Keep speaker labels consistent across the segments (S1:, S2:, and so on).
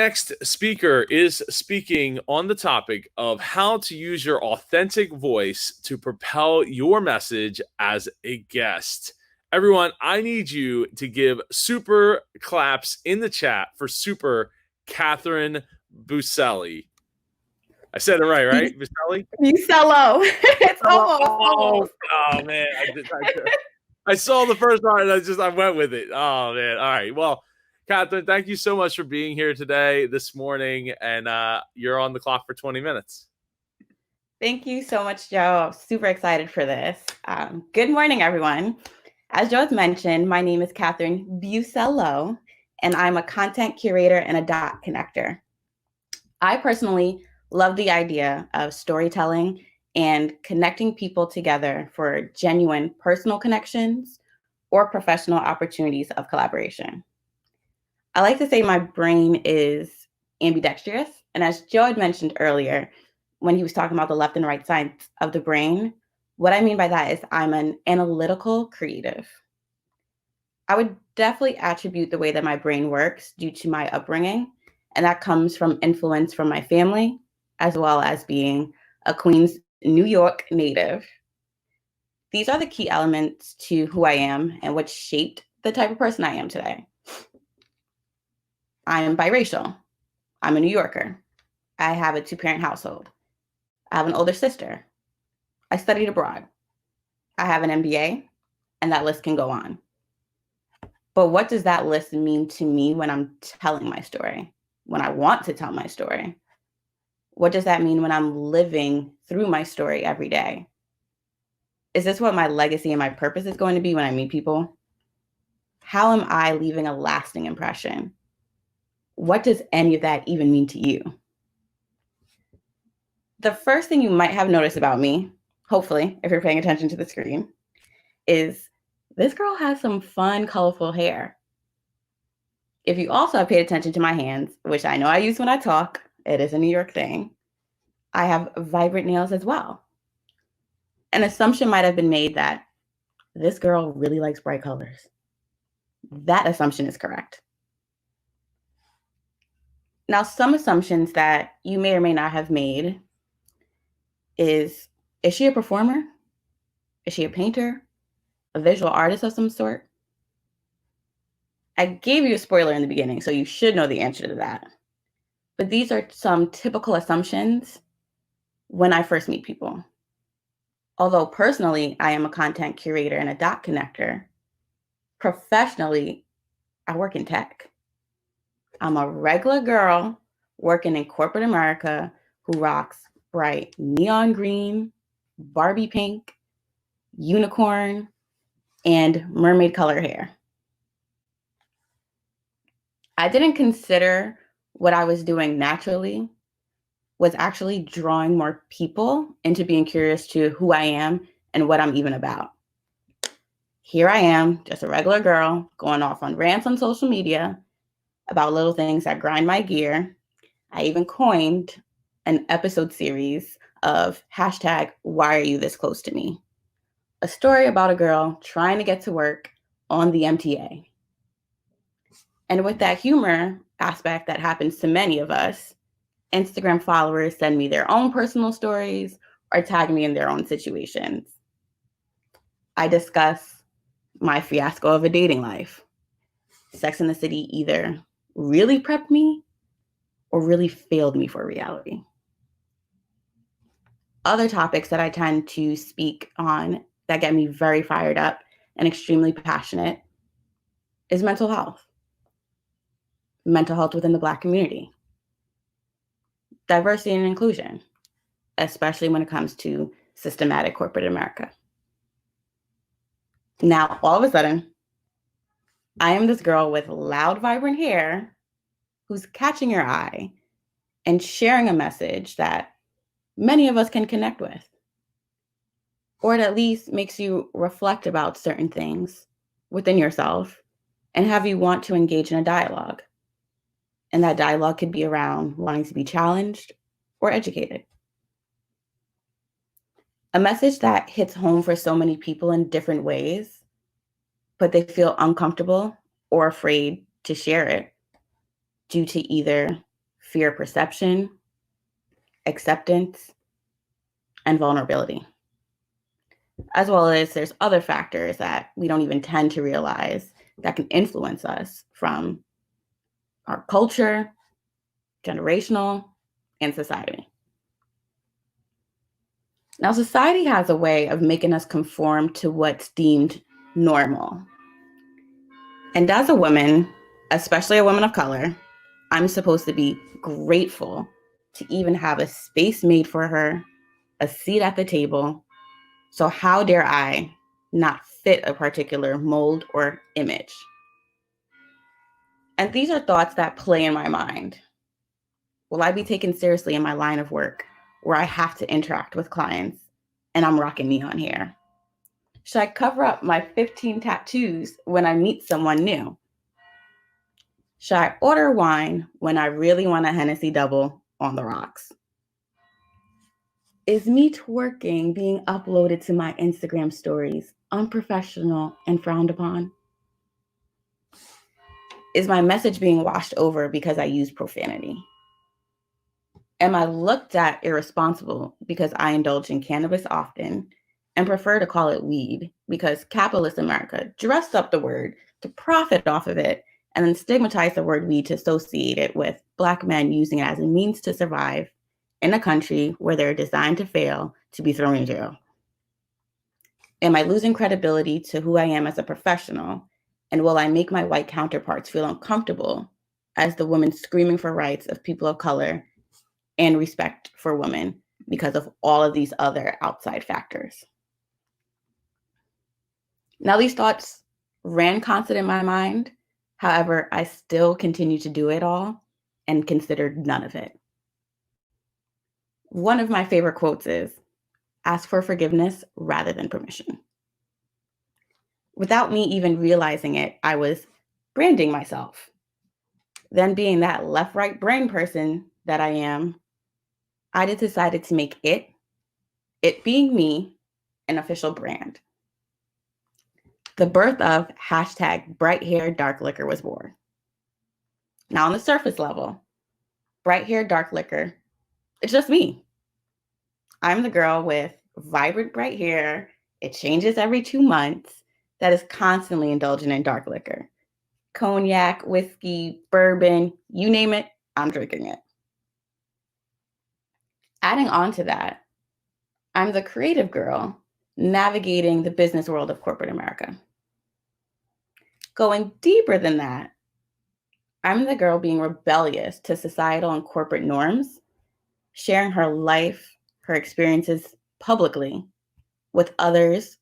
S1: Next speaker is speaking on the topic of how to use your authentic voice to propel your message as a guest. Everyone, I need you to give super claps in the chat for super Catherine Buselli. I said it right? Buselli?
S2: Busello. It's almost.
S1: Oh man, I saw the first part and I went with it. Oh man, all right. Well, Catherine, thank you so much for being here today, this morning, and you're on the clock for 20 minutes.
S2: Thank you so much, Joe. Super excited for this. Good morning, everyone. As Joe has mentioned, my name is Catherine Busello, and I'm a content curator and a dot connector. I personally love the idea of storytelling and connecting people together for genuine personal connections or professional opportunities of collaboration. I like to say my brain is ambidextrous. And as Joe had mentioned earlier, when he was talking about the left and right sides of the brain, what I mean by that is I'm an analytical creative. I would definitely attribute the way that my brain works due to my upbringing, and that comes from influence from my family, as well as being a Queens, New York native. These are the key elements to who I am and what shaped the type of person I am today. I am biracial. I'm a New Yorker. I have a two-parent household. I have an older sister. I studied abroad. I have an MBA, and that list can go on. But what does that list mean to me when I'm telling my story, when I want to tell my story? What does that mean when I'm living through my story every day? Is this what my legacy and my purpose is going to be when I meet people? How am I leaving a lasting impression? What does any of that even mean to you? The first thing you might have noticed about me, hopefully, if you're paying attention to the screen, is this girl has some fun, colorful hair. If you also have paid attention to my hands, which I know I use when I talk, it is a New York thing, I have vibrant nails as well. An assumption might have been made that this girl really likes bright colors. That assumption is correct. Now, some assumptions that you may or may not have made is she a performer? Is she a painter? A visual artist of some sort? I gave you a spoiler in the beginning, so you should know the answer to that. But these are some typical assumptions when I first meet people. Although personally, I am a content curator and a dot connector, professionally, I work in tech. I'm a regular girl working in corporate America who rocks bright neon green, Barbie pink, unicorn, and mermaid color hair. I didn't consider what I was doing naturally was actually drawing more people into being curious to who I am and what I'm even about. Here I am, just a regular girl, going off on rants on social media about little things that grind my gear. I even coined an episode series of hashtag, why are you this close to me? A story about a girl trying to get to work on the MTA. And with that humor aspect that happens to many of us, Instagram followers send me their own personal stories or tag me in their own situations. I discuss my fiasco of a dating life. Sex in the City either really prepped me or really failed me for reality. Other topics that I tend to speak on that get me very fired up and extremely passionate is mental health within the Black community, diversity and inclusion, especially when it comes to systematic corporate America. Now, all of a sudden, I am this girl with loud, vibrant hair who's catching your eye and sharing a message that many of us can connect with, or it at least makes you reflect about certain things within yourself and have you want to engage in a dialogue. And that dialogue could be around wanting to be challenged or educated. A message that hits home for so many people in different ways, but they feel uncomfortable or afraid to share it due to either fear perception, acceptance, and vulnerability. As well as there's other factors that we don't even tend to realize that can influence us from our culture, generational, and society. Now, society has a way of making us conform to what's deemed normal. And as a woman, especially a woman of color, I'm supposed to be grateful to even have a space made for her, a seat at the table. So how dare I not fit a particular mold or image? And these are thoughts that play in my mind. Will I be taken seriously in my line of work where I have to interact with clients and I'm rocking neon hair? Should I cover up my 15 tattoos when I meet someone new? Should I order wine when I really want a Hennessy double on the rocks? Is me twerking being uploaded to my Instagram stories unprofessional and frowned upon? Is my message being washed over because I use profanity? Am I looked at irresponsible because I indulge in cannabis often and prefer to call it weed because capitalist America dressed up the word to profit off of it and then stigmatized the word weed to associate it with Black men using it as a means to survive in a country where they're designed to fail to be thrown in jail? Am I losing credibility to who I am as a professional? And will I make my white counterparts feel uncomfortable as the woman screaming for rights of people of color and respect for women because of all of these other outside factors? Now, these thoughts ran constant in my mind. However, I still continue to do it all and considered none of it. One of my favorite quotes is, ask for forgiveness rather than permission. Without me even realizing it, I was branding myself. Then being that left-right brain person that I am, I just decided to make it being me, an official brand. The birth of hashtag bright hair, dark liquor was born. Now on the surface level, bright hair, dark liquor, it's just me. I'm the girl with vibrant bright hair. It changes every 2 months that is constantly indulging in dark liquor. Cognac, whiskey, bourbon, you name it, I'm drinking it. Adding on to that, I'm the creative girl navigating the business world of corporate America. Going deeper than that, I'm the girl being rebellious to societal and corporate norms, sharing her life, her experiences publicly with others,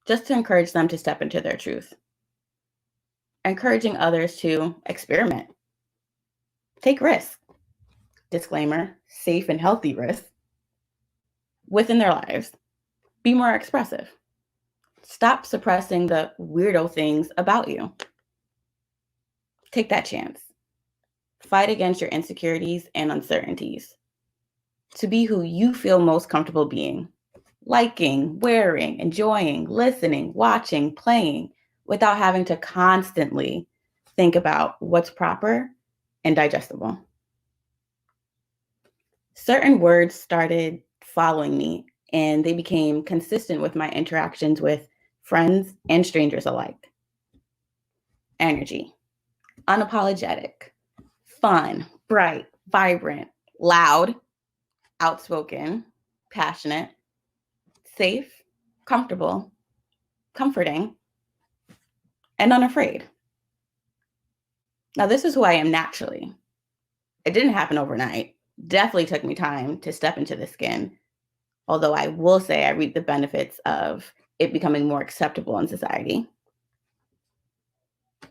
S2: just to encourage them to step into their truth. Encouraging others to experiment, take risks, disclaimer, safe and healthy risks, within their lives. Be more expressive. Stop suppressing the weirdo things about you. Take that chance. Fight against your insecurities and uncertainties to be who you feel most comfortable being, liking, wearing, enjoying, listening, watching, playing, without having to constantly think about what's proper and digestible. Certain words started following me, and they became consistent with my interactions with friends and strangers alike. Energy, unapologetic, fun, bright, vibrant, loud, outspoken, passionate, safe, comfortable, comforting, and unafraid. Now, this is who I am naturally. It didn't happen overnight. Definitely took me time to step into the skin. Although I will say I reap the benefits of it becoming more acceptable in society.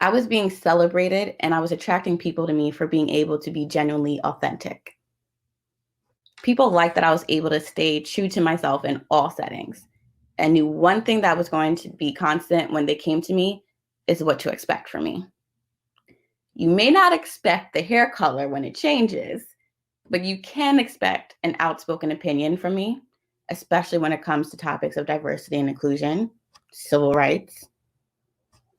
S2: I was being celebrated and I was attracting people to me for being able to be genuinely authentic. People liked that I was able to stay true to myself in all settings and knew one thing that was going to be constant when they came to me is what to expect from me. You may not expect the hair color when it changes, but you can expect an outspoken opinion from me, especially when it comes to topics of diversity and inclusion, civil rights,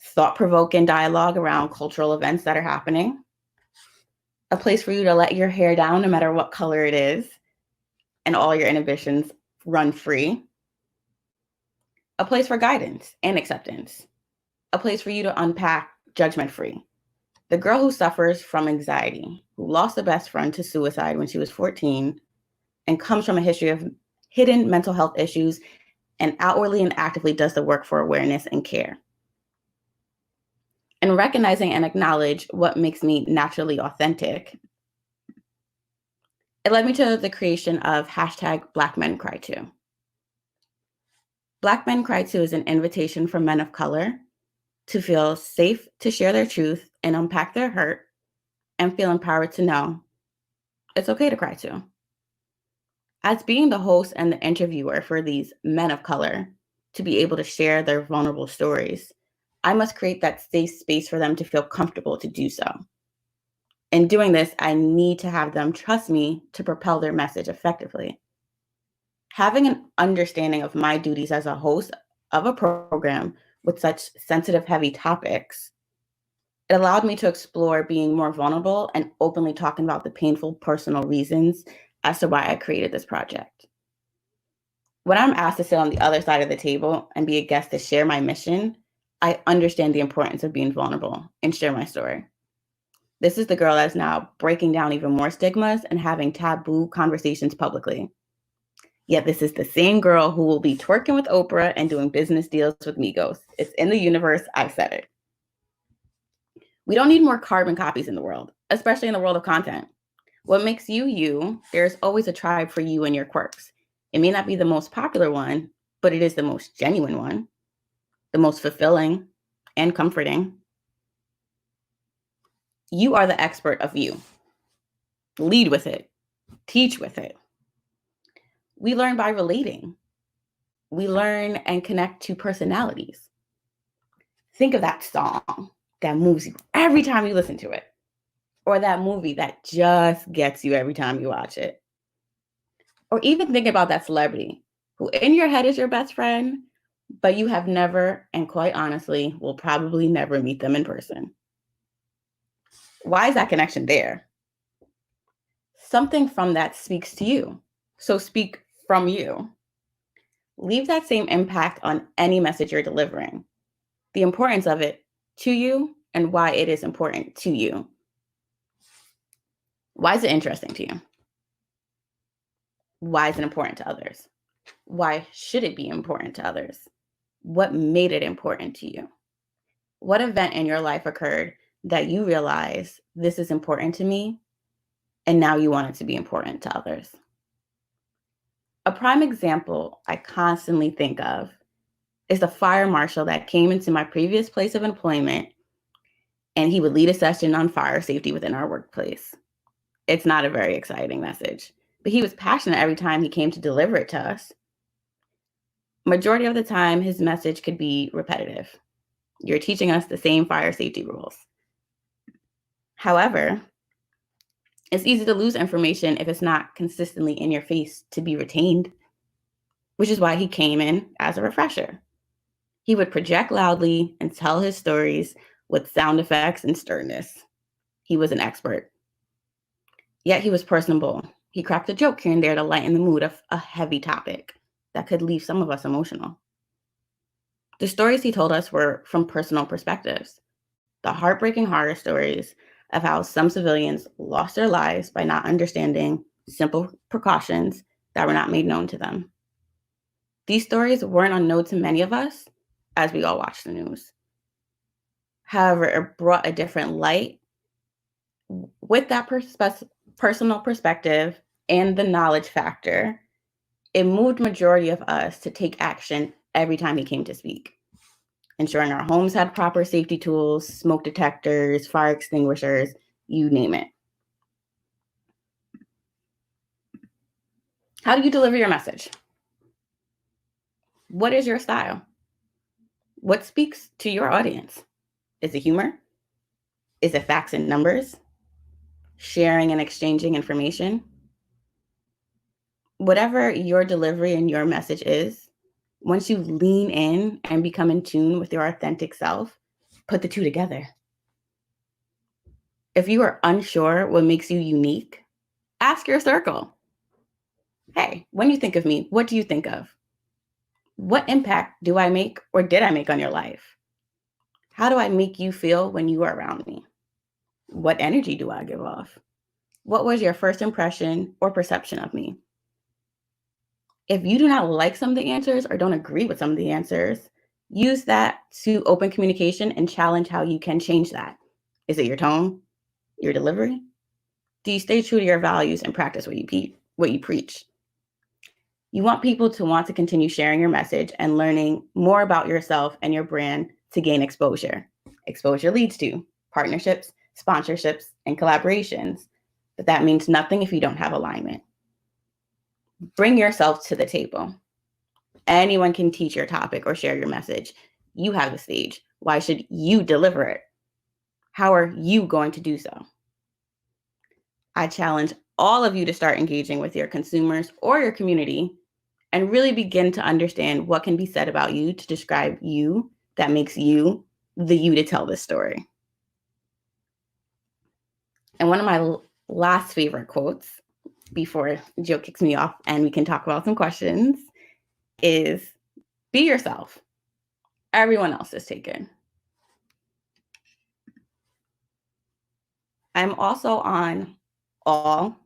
S2: thought-provoking dialogue around cultural events that are happening. a place for you to let your hair down no matter what color it is, and all your inhibitions run free, a place for guidance and acceptance, a place for you to unpack judgment free. The girl who suffers from anxiety, who lost a best friend to suicide when she was 14, and comes from a history of hidden mental health issues and outwardly and actively does the work for awareness and care. And recognizing and acknowledge what makes me naturally authentic, it led me to the creation of hashtag BlackMenCryToo. BlackMenCryToo is an invitation for men of color to feel safe to share their truth and unpack their hurt and feel empowered to know it's okay to cry too. As being the host and the interviewer for these men of color to be able to share their vulnerable stories, I must create that safe space for them to feel comfortable to do so. In doing this, I need to have them trust me to propel their message effectively. Having an understanding of my duties as a host of a program with such sensitive, heavy topics, it allowed me to explore being more vulnerable and openly talking about the painful personal reasons as to why I created this project. When I'm asked to sit on the other side of the table and be a guest to share my mission, I understand the importance of being vulnerable and share my story. This is the girl that is now breaking down even more stigmas and having taboo conversations publicly. Yet this is the same girl who will be twerking with Oprah and doing business deals with Migos. It's in the universe. I've said it. We don't need more carbon copies in the world, especially in the world of content. What makes you you, there's always a tribe for you and your quirks. It may not be the most popular one, but it is the most genuine one, the most fulfilling and comforting. You are the expert of you. Lead with it. Teach with it. We learn by relating. We learn and connect to personalities. Think of that song that moves you every time you listen to it, or that movie that just gets you every time you watch it. Or even think about that celebrity who in your head is your best friend, but you have never, and quite honestly, will probably never meet them in person. Why is that connection there? Something from that speaks to you. So speak from you. Leave that same impact on any message you're delivering. The importance of it to you and why it is important to you. Why is it interesting to you? Why is it important to others? Why should it be important to others? What made it important to you? What event in your life occurred that you realize this is important to me, and now you want it to be important to others? A prime example I constantly think of is the fire marshal that came into my previous place of employment, and he would lead a session on fire safety within our workplace. It's not a very exciting message, but he was passionate every time he came to deliver it to us. Majority of the time, his message could be repetitive. You're teaching us the same fire safety rules. However, it's easy to lose information if it's not consistently in your face to be retained, which is why he came in as a refresher. He would project loudly and tell his stories with sound effects and sternness. He was an expert. Yet he was personable. He cracked a joke here and there to lighten the mood of a heavy topic that could leave some of us emotional. The stories he told us were from personal perspectives, the heartbreaking horror stories of how some civilians lost their lives by not understanding simple precautions that were not made known to them. These stories weren't unknown to many of us as we all watched the news. However, it brought a different light with that personal perspective and the knowledge factor. It moved majority of us to take action every time he came to speak, ensuring our homes had proper safety tools, smoke detectors, fire extinguishers, you name it. How do you deliver your message? What is your style? What speaks to your audience? Is it humor? Is it facts and numbers? Sharing and exchanging information? Whatever your delivery and your message is, once you lean in and become in tune with your authentic self, put the two together. If you are unsure what makes you unique, ask your circle. Hey, when you think of me, what do you think of? What impact do I make or did I make on your life? How do I make you feel when you are around me? What energy do I give off? What was your first impression or perception of me? If you do not like some of the answers or don't agree with some of the answers, use that to open communication and challenge how you can change that. Is it your tone, your delivery? Do you stay true to your values and practice what you preach? You want people to want to continue sharing your message and learning more about yourself and your brand to gain exposure. Exposure leads to partnerships, sponsorships, and collaborations. But that means nothing if you don't have alignment. Bring yourself to the table. Anyone can teach your topic or share your message. You have the stage. Why should you deliver it? How are you going to do so? I challenge all of you to start engaging with your consumers or your community and really begin to understand what can be said about you to describe you that makes you the you to tell this story. And one of my last favorite quotes before Joe kicks me off and we can talk about some questions is, be yourself. Everyone else is taken. I'm also on all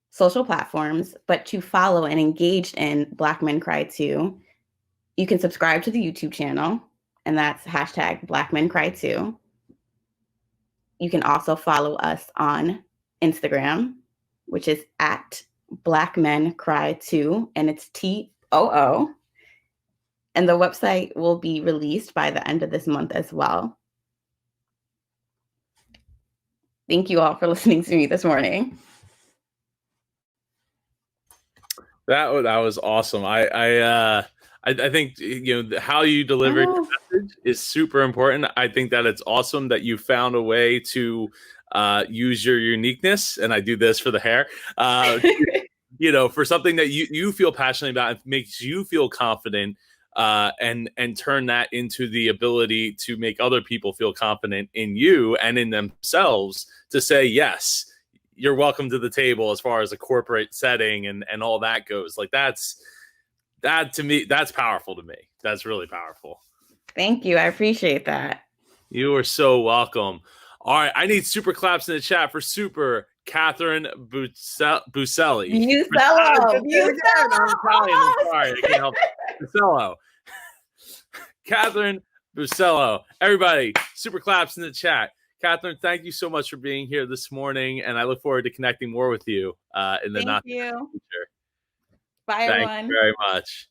S2: social platforms, but to follow and engage in BlackMenCryToo, you can subscribe to the YouTube channel, and that's hashtag BlackMenCryToo. You can also follow us on Instagram, which is at BlackMenCryToo, and it's TOO. And the website will be released by the end of this month as well. Thank you all for listening to me this morning.
S1: That was awesome. I think how you deliver your message is super important. I think that it's awesome that you found a way to use your uniqueness, and I do this for the hair. For something that you feel passionate about and makes you feel confident, and turn that into the ability to make other people feel confident in you and in themselves to say yes, you're welcome to the table as far as a corporate setting and all that goes. Like that to me, that's powerful to me. That's really powerful.
S2: Thank you. I appreciate that.
S1: You are so welcome. All right. I need super claps in the chat for super Catherine Buselli.
S2: Busello.
S1: I'm Italian. I'm sorry. I can't help it. Busello. Catherine Busello. Everybody, super claps in the chat. Catherine, thank you so much for being here this morning, and I look forward to connecting more with you in the not distant future.
S2: Bye, everyone.
S1: Thank you very much.